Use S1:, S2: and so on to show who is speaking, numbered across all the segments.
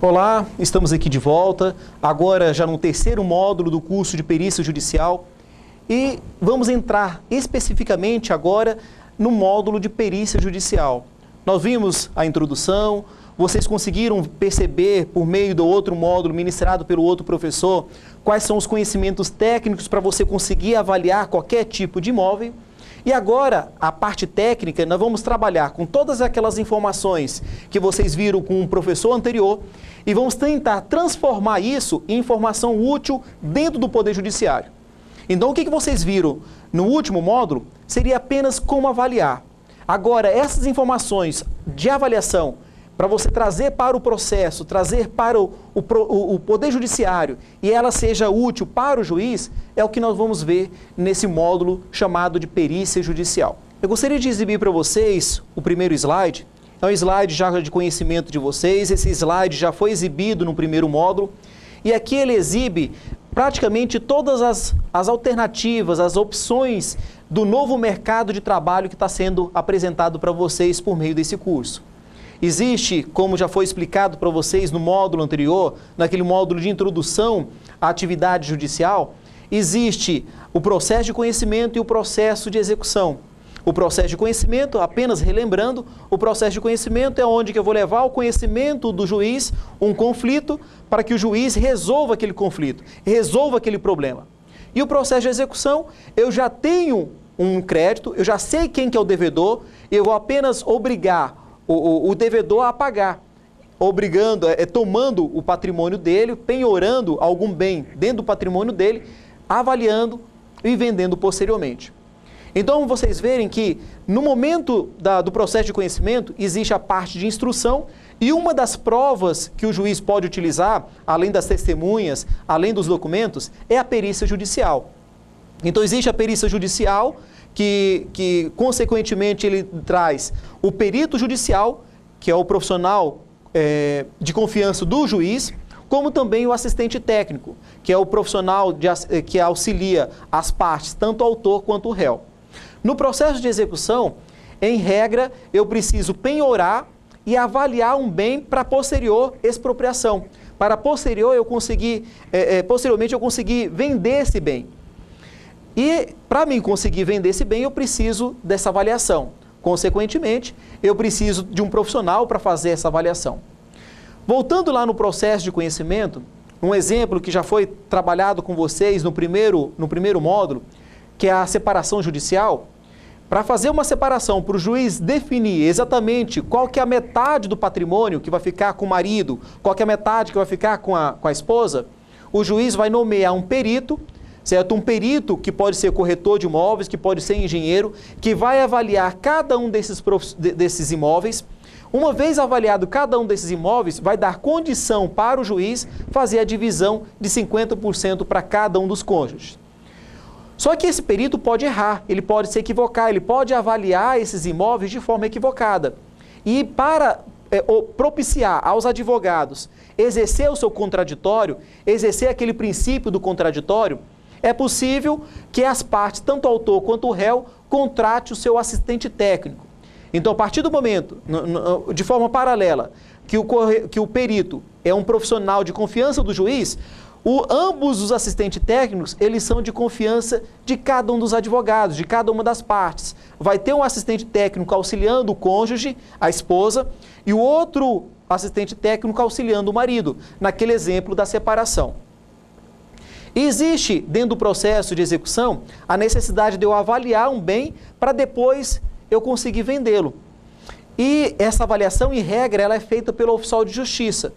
S1: Olá, estamos aqui de volta, agora já no terceiro módulo do curso de Perícia Judicial e vamos entrar especificamente agora no módulo de Perícia Judicial. Nós vimos a introdução, vocês conseguiram perceber por meio do outro módulo ministrado pelo outro professor quais são os conhecimentos técnicos para você conseguir avaliar qualquer tipo de imóvel. E agora, a parte técnica, nós vamos trabalhar com todas aquelas informações que vocês viram com o professor anterior e vamos tentar transformar isso em informação útil dentro do Poder Judiciário. Então, o que vocês viram no último módulo seria apenas como avaliar. Agora, essas informações de avaliação, para você trazer para o processo, trazer para o Poder Judiciário e ela seja útil para o juiz, é o que nós vamos ver nesse módulo chamado de Perícia Judicial. Eu gostaria de exibir para vocês o primeiro slide. É um slide já de conhecimento de vocês, esse slide já foi exibido no primeiro módulo e aqui ele exibe praticamente todas as alternativas, as opções do novo mercado de trabalho que está sendo apresentado para vocês por meio desse curso. Existe, como já foi explicado para vocês no módulo anterior, naquele módulo de introdução à atividade judicial, existe o processo de conhecimento e o processo de execução. O processo de conhecimento, apenas relembrando, o processo de conhecimento é onde que eu vou levar ao conhecimento do juiz um conflito para que o juiz resolva aquele conflito, resolva aquele problema. E o processo de execução, eu já tenho um crédito, eu já sei quem que é o devedor, eu vou apenas obrigar o devedor a pagar, obrigando, tomando o patrimônio dele, penhorando algum bem dentro do patrimônio dele, avaliando e vendendo posteriormente. Então, vocês verem que no momento do processo de conhecimento, existe a parte de instrução e uma das provas que o juiz pode utilizar, além das testemunhas, além dos documentos, é a perícia judicial. Então, existe a perícia judicial, que consequentemente ele traz o perito judicial, que é o profissional de confiança do juiz, como também o assistente técnico, que é o profissional que auxilia as partes, tanto o autor quanto o réu. No processo de execução, em regra, eu preciso penhorar e avaliar um bem para posterior expropriação. Para posteriormente eu conseguir vender esse bem. E para mim conseguir vender esse bem, eu preciso dessa avaliação. Consequentemente, eu preciso de um profissional para fazer essa avaliação. Voltando lá no processo de conhecimento, um exemplo que já foi trabalhado com vocês no primeiro módulo, que é a separação judicial. Para fazer uma separação, para o juiz definir exatamente qual que é a metade do patrimônio que vai ficar com o marido, qual que é a metade que vai ficar com a esposa, o juiz vai nomear um perito, certo? Um perito que pode ser corretor de imóveis, que pode ser engenheiro, que vai avaliar cada um desses imóveis. Uma vez avaliado cada um desses imóveis, vai dar condição para o juiz fazer a divisão de 50% para cada um dos cônjuges. Só que esse perito pode errar, ele pode se equivocar, ele pode avaliar esses imóveis de forma equivocada. E para propiciar aos advogados exercer o seu contraditório, exercer aquele princípio do contraditório, é possível que as partes, tanto o autor quanto o réu, contrate o seu assistente técnico. Então, a partir do momento, de forma paralela, que o perito é um profissional de confiança do juiz, ambos os assistentes técnicos, eles são de confiança de cada um dos advogados, de cada uma das partes. Vai ter um assistente técnico auxiliando o cônjuge, a esposa, e o outro assistente técnico auxiliando o marido, naquele exemplo da separação. Existe, dentro do processo de execução, a necessidade de eu avaliar um bem para depois eu conseguir vendê-lo. E essa avaliação, em regra, ela é feita pelo oficial de justiça.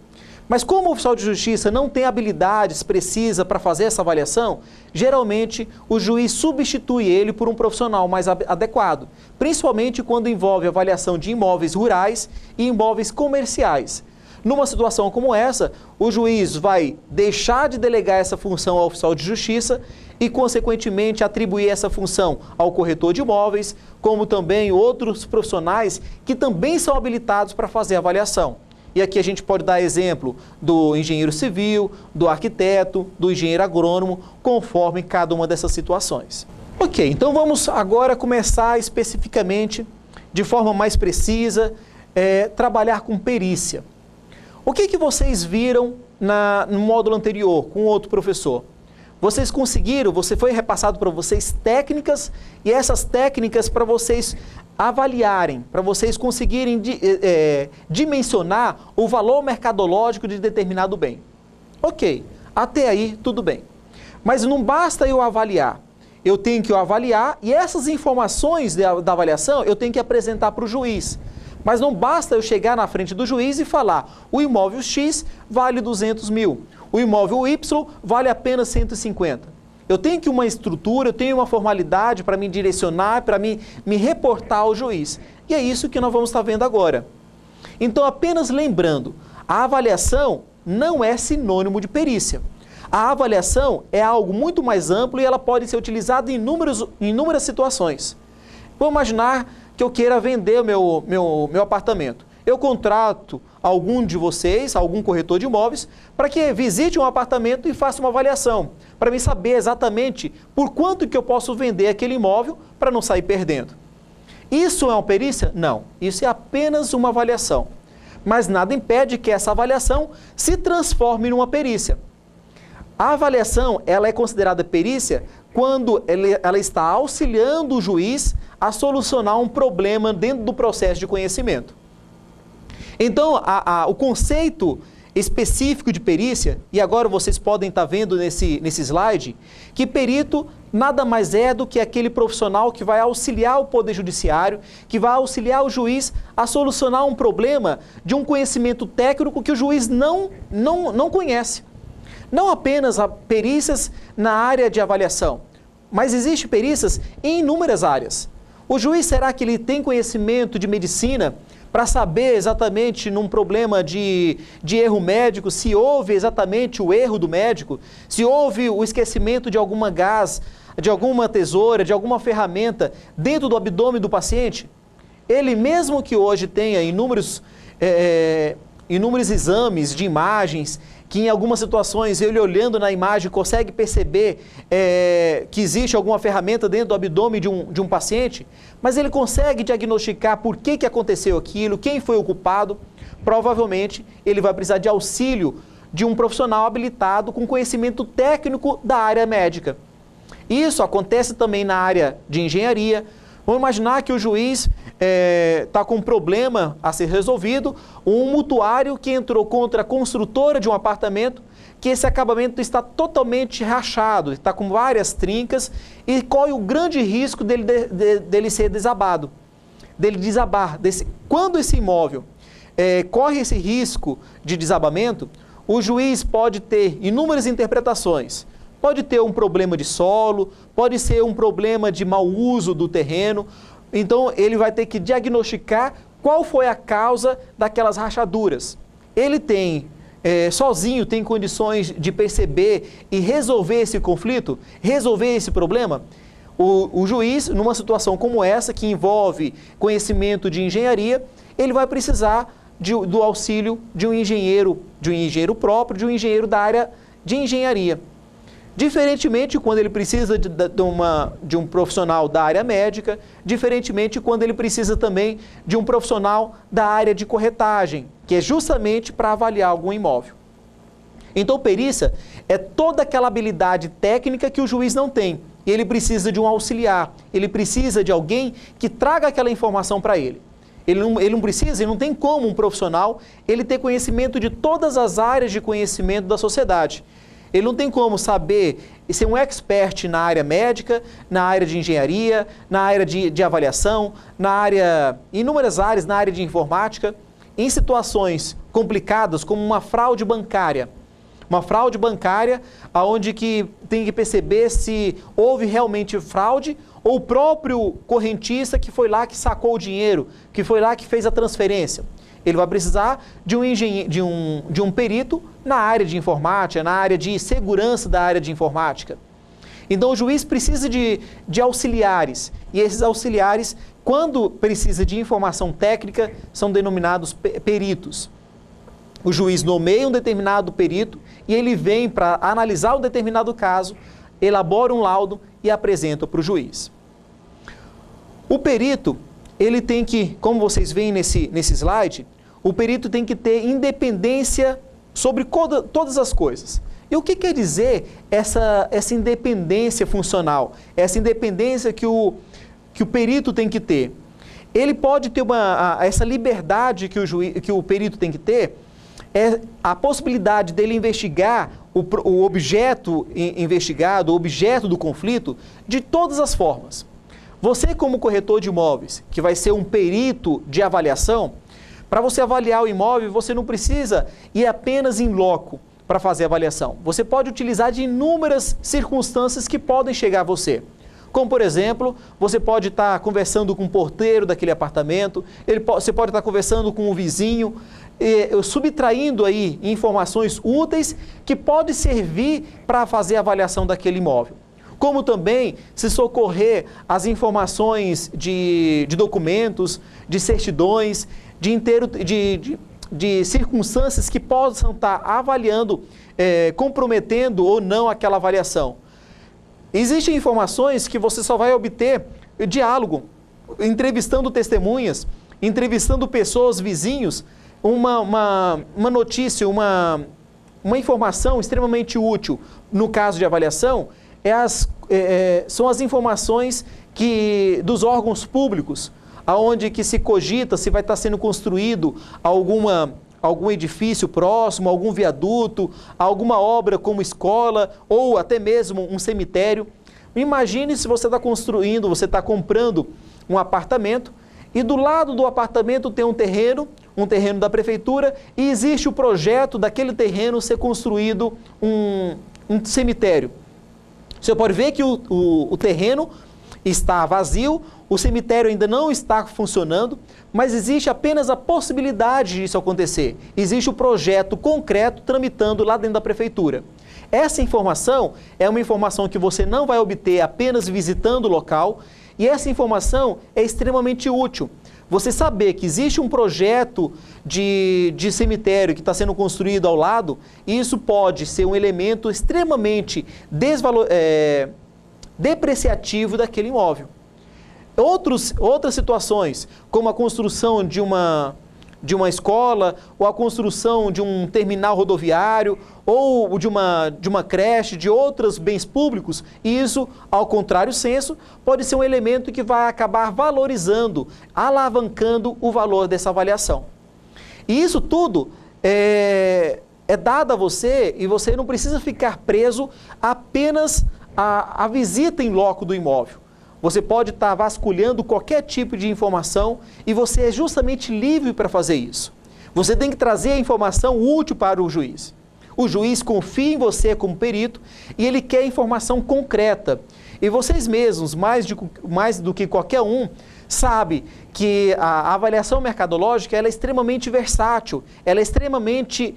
S1: Mas como o oficial de justiça não tem habilidades precisas para fazer essa avaliação, geralmente o juiz substitui ele por um profissional mais adequado, principalmente quando envolve avaliação de imóveis rurais e imóveis comerciais. Numa situação como essa, o juiz vai deixar de delegar essa função ao oficial de justiça e, consequentemente, atribuir essa função ao corretor de imóveis, como também outros profissionais que também são habilitados para fazer a avaliação. E aqui a gente pode dar exemplo do engenheiro civil, do arquiteto, do engenheiro agrônomo, conforme cada uma dessas situações. Ok, então vamos agora começar especificamente, de forma mais precisa, trabalhar com perícia. O que vocês viram no módulo anterior com outro professor? Vocês conseguiram, foi repassado para vocês técnicas, e essas técnicas para vocês avaliarem, para vocês conseguirem dimensionar o valor mercadológico de determinado bem. Ok, até aí tudo bem. Mas não basta eu avaliar, eu tenho que avaliar e essas informações da avaliação eu tenho que apresentar para o juiz. Mas não basta eu chegar na frente do juiz e falar, o imóvel X vale 200 mil, o imóvel Y vale apenas 150. Eu tenho que uma estrutura, eu tenho uma formalidade para me direcionar, para me reportar ao juiz. E é isso que nós vamos estar vendo agora. Então, apenas lembrando, a avaliação não é sinônimo de perícia. A avaliação é algo muito mais amplo e ela pode ser utilizada em inúmeras situações. Vamos imaginar que eu queira vender o meu apartamento. Eu contrato algum de vocês, algum corretor de imóveis, para que visite um apartamento e faça uma avaliação, para me saber exatamente por quanto que eu posso vender aquele imóvel para não sair perdendo. Isso é uma perícia? Não, isso é apenas uma avaliação. Mas nada impede que essa avaliação se transforme numa perícia. A avaliação, ela é considerada perícia quando ela está auxiliando o juiz a solucionar um problema dentro do processo de conhecimento. Então, o conceito específico de perícia, e agora vocês podem estar vendo nesse slide, que perito nada mais é do que aquele profissional que vai auxiliar o Poder Judiciário, que vai auxiliar o juiz a solucionar um problema de um conhecimento técnico que o juiz não conhece. Não apenas perícias na área de avaliação, mas existem perícias em inúmeras áreas. O juiz, será que ele tem conhecimento de medicina para saber exatamente num problema de erro médico, se houve exatamente o erro do médico, se houve o esquecimento de alguma gás, de alguma tesoura, de alguma ferramenta dentro do abdômen do paciente? Ele, mesmo que hoje tenha inúmeros exames de imagens, que em algumas situações ele olhando na imagem consegue perceber que existe alguma ferramenta dentro do abdômen de um paciente, mas ele consegue diagnosticar por que aconteceu aquilo, quem foi o culpado. Provavelmente ele vai precisar de auxílio de um profissional habilitado com conhecimento técnico da área médica. Isso acontece também na área de engenharia. Vamos imaginar que o juiz está com um problema a ser resolvido, um mutuário que entrou contra a construtora de um apartamento, que esse acabamento está totalmente rachado, está com várias trincas e corre o grande risco dele ser desabado, dele desabar. Quando esse imóvel corre esse risco de desabamento, o juiz pode ter inúmeras interpretações. Pode ter um problema de solo, pode ser um problema de mau uso do terreno. Então, ele vai ter que diagnosticar qual foi a causa daquelas rachaduras. Ele sozinho tem condições de perceber e resolver esse conflito, resolver esse problema? O juiz, numa situação como essa, que envolve conhecimento de engenharia, ele vai precisar do auxílio de um engenheiro próprio, de um engenheiro da área de engenharia. Diferentemente quando ele precisa de um profissional da área médica, diferentemente quando ele precisa também de um profissional da área de corretagem, que é justamente para avaliar algum imóvel. Então, perícia é toda aquela habilidade técnica que o juiz não tem. E ele precisa de um auxiliar, ele precisa de alguém que traga aquela informação para ele. Ele não tem como um profissional ele ter conhecimento de todas as áreas de conhecimento da sociedade. Ele não tem como saber ser um expert na área médica, na área de engenharia, na área de avaliação, inúmeras áreas, na área de informática, em situações complicadas como uma fraude bancária. Uma fraude bancária onde que tem que perceber se houve realmente fraude ou o próprio correntista que foi lá que sacou o dinheiro, que foi lá que fez a transferência. Ele vai precisar de um perito na área de informática, na área de segurança da área de informática. Então, o juiz precisa de auxiliares, e esses auxiliares, quando precisa de informação técnica, são denominados peritos. O juiz nomeia um determinado perito e ele vem para analisar um determinado caso, elabora um laudo e apresenta para o juiz. O perito, ele tem que, como vocês veem nesse slide, o perito tem que ter independência sobre todas as coisas. E o que quer dizer essa independência funcional? Essa independência que o perito tem que ter? Ele pode ter essa liberdade que o perito tem que ter, é a possibilidade dele investigar o objeto investigado, o objeto do conflito, de todas as formas. Você, como corretor de imóveis, que vai ser um perito de avaliação, para você avaliar o imóvel, você não precisa ir apenas em loco para fazer a avaliação. Você pode utilizar de inúmeras circunstâncias que podem chegar a você. Como, por exemplo, você pode estar conversando com o porteiro daquele apartamento, você pode estar conversando com o vizinho, subtraindo aí informações úteis que podem servir para fazer a avaliação daquele imóvel. Como também se socorrer as informações de documentos, de certidões, de circunstâncias que possam estar avaliando, comprometendo ou não aquela avaliação. Existem informações que você só vai obter diálogo, entrevistando testemunhas, entrevistando pessoas, vizinhos. Uma notícia, uma informação extremamente útil no caso de avaliação são as informações dos órgãos públicos, aonde que se cogita se vai estar sendo construído algum edifício próximo, algum viaduto, alguma obra como escola ou até mesmo um cemitério. Imagine se você está construindo, você está comprando um apartamento e do lado do apartamento tem um terreno da prefeitura e existe o projeto daquele terreno ser construído um cemitério. Você pode ver que o terreno está vazio, o cemitério ainda não está funcionando, mas existe apenas a possibilidade disso acontecer. Existe o projeto concreto tramitando lá dentro da prefeitura. Essa informação é uma informação que você não vai obter apenas visitando o local, e essa informação é extremamente útil. Você saber que existe um projeto de cemitério que está sendo construído ao lado, isso pode ser um elemento extremamente depreciativo daquele imóvel. Outras situações, como a construção de uma escola, ou a construção de um terminal rodoviário, ou de uma creche, de outros bens públicos, e isso, ao contrário senso, pode ser um elemento que vai acabar valorizando, alavancando o valor dessa avaliação. E isso tudo é dado a você, e você não precisa ficar preso apenas à visita em loco do imóvel. Você pode estar vasculhando qualquer tipo de informação e você é justamente livre para fazer isso. Você tem que trazer a informação útil para o juiz. O juiz confia em você como perito e ele quer informação concreta. E vocês mesmos, mais do que qualquer um, sabe que a avaliação mercadológica ela é extremamente versátil, ela é extremamente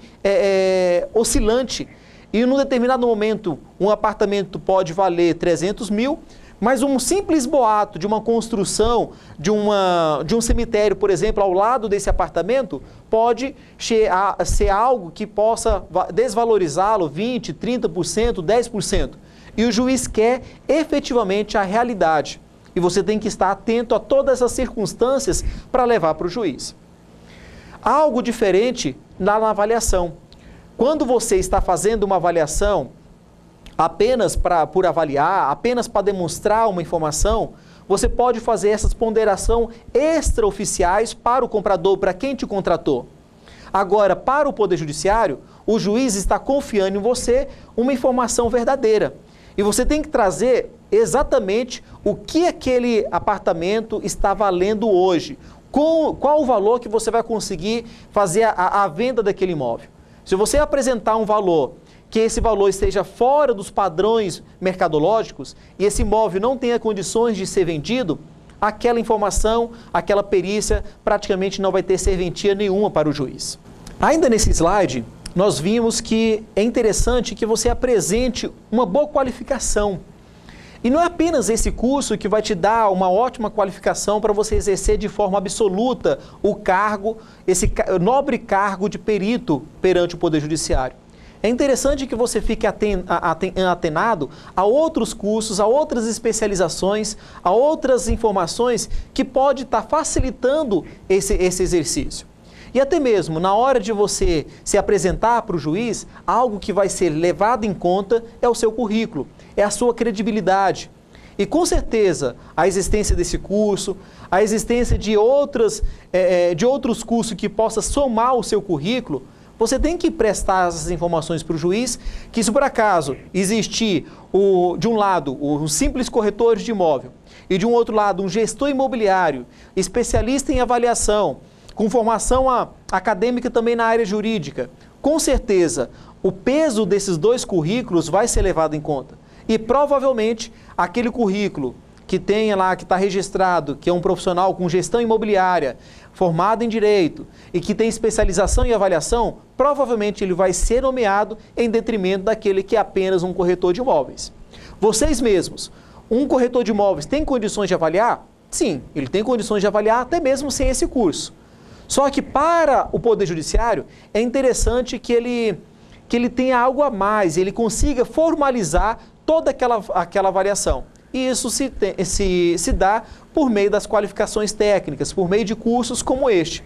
S1: oscilante. E num determinado momento, um apartamento pode valer 300 mil, mas um simples boato de uma construção de um cemitério, por exemplo, ao lado desse apartamento, pode ser algo que possa desvalorizá-lo 20%, 30%, 10%. E o juiz quer efetivamente a realidade. E você tem que estar atento a todas essas circunstâncias para levar para o juiz. Algo diferente na avaliação. Quando você está fazendo uma avaliação apenas por avaliar, apenas para demonstrar uma informação, você pode fazer essas ponderações extraoficiais para o comprador, para quem te contratou. Agora, para o Poder Judiciário, o juiz está confiando em você uma informação verdadeira. E você tem que trazer exatamente o que aquele apartamento está valendo hoje. Qual o valor que você vai conseguir fazer a venda daquele imóvel. Se você apresentar um valor que esse valor esteja fora dos padrões mercadológicos e esse imóvel não tenha condições de ser vendido, aquela informação, aquela perícia praticamente não vai ter serventia nenhuma para o juiz. Ainda nesse slide, nós vimos que é interessante que você apresente uma boa qualificação. E não é apenas esse curso que vai te dar uma ótima qualificação para você exercer de forma absoluta o cargo, esse nobre cargo de perito perante o Poder Judiciário. É interessante que você fique atenado a outros cursos, a outras especializações, a outras informações que pode estar facilitando esse exercício. E até mesmo na hora de você se apresentar para o juiz, algo que vai ser levado em conta é o seu currículo, é a sua credibilidade. E com certeza a existência desse curso, a existência de outros cursos que possa somar o seu currículo, você tem que prestar essas informações para o juiz, que se por acaso existir, de um lado, um simples corretor de imóvel, e de um outro lado, um gestor imobiliário, especialista em avaliação, com formação acadêmica também na área jurídica, com certeza o peso desses dois currículos vai ser levado em conta. E provavelmente aquele currículo que tenha lá, que está registrado, que é um profissional com gestão imobiliária, formado em direito e que tem especialização em avaliação, provavelmente ele vai ser nomeado em detrimento daquele que é apenas um corretor de imóveis. Vocês mesmos, um corretor de imóveis tem condições de avaliar? Sim, ele tem condições de avaliar até mesmo sem esse curso. Só que para o Poder Judiciário é interessante que ele tenha algo a mais, ele consiga formalizar toda aquela avaliação. E isso se dá por meio das qualificações técnicas, por meio de cursos como este.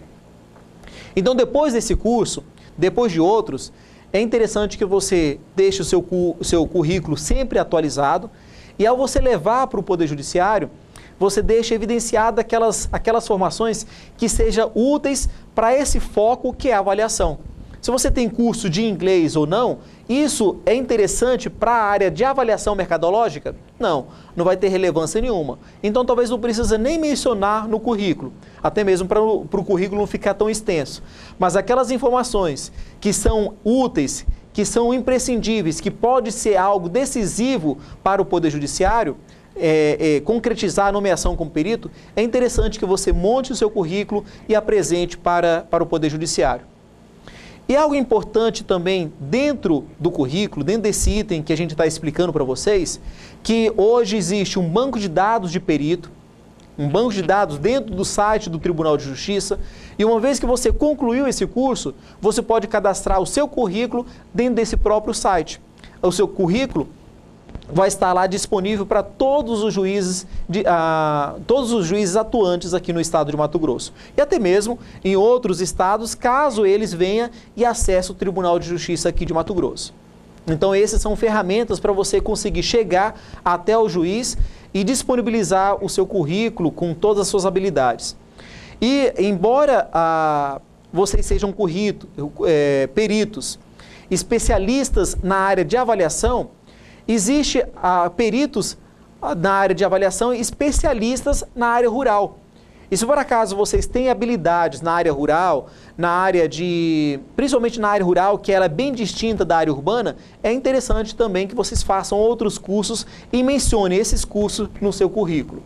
S1: Então, depois desse curso, depois de outros, é interessante que você deixe o seu currículo sempre atualizado e ao você levar para o Poder Judiciário, você deixa evidenciado aquelas formações que sejam úteis para esse foco que é a avaliação. Se você tem curso de inglês ou não, isso é interessante para a área de avaliação mercadológica? Não, não vai ter relevância nenhuma. Então talvez não precisa nem mencionar no currículo, até mesmo para o currículo não ficar tão extenso. Mas aquelas informações que são úteis, que são imprescindíveis, que pode ser algo decisivo para o Poder Judiciário, concretizar a nomeação como perito, é interessante que você monte o seu currículo e apresente para o Poder Judiciário. E algo importante também dentro do currículo, dentro desse item que a gente está explicando para vocês, que hoje existe um banco de dados de perito, um banco de dados dentro do site do Tribunal de Justiça, e uma vez que você concluiu esse curso, você pode cadastrar o seu currículo dentro desse próprio site. O seu currículo vai estar lá disponível para todos os juízes atuantes aqui no estado de Mato Grosso. E até mesmo em outros estados, caso eles venham e acessem o Tribunal de Justiça aqui de Mato Grosso. Então, essas são ferramentas para você conseguir chegar até o juiz e disponibilizar o seu currículo com todas as suas habilidades. E, embora vocês sejam peritos, especialistas na área de avaliação, existe peritos na área de avaliação e especialistas na área rural. E se por acaso vocês têm habilidades na área rural, principalmente na área rural, que ela é bem distinta da área urbana, é interessante também que vocês façam outros cursos e mencionem esses cursos no seu currículo.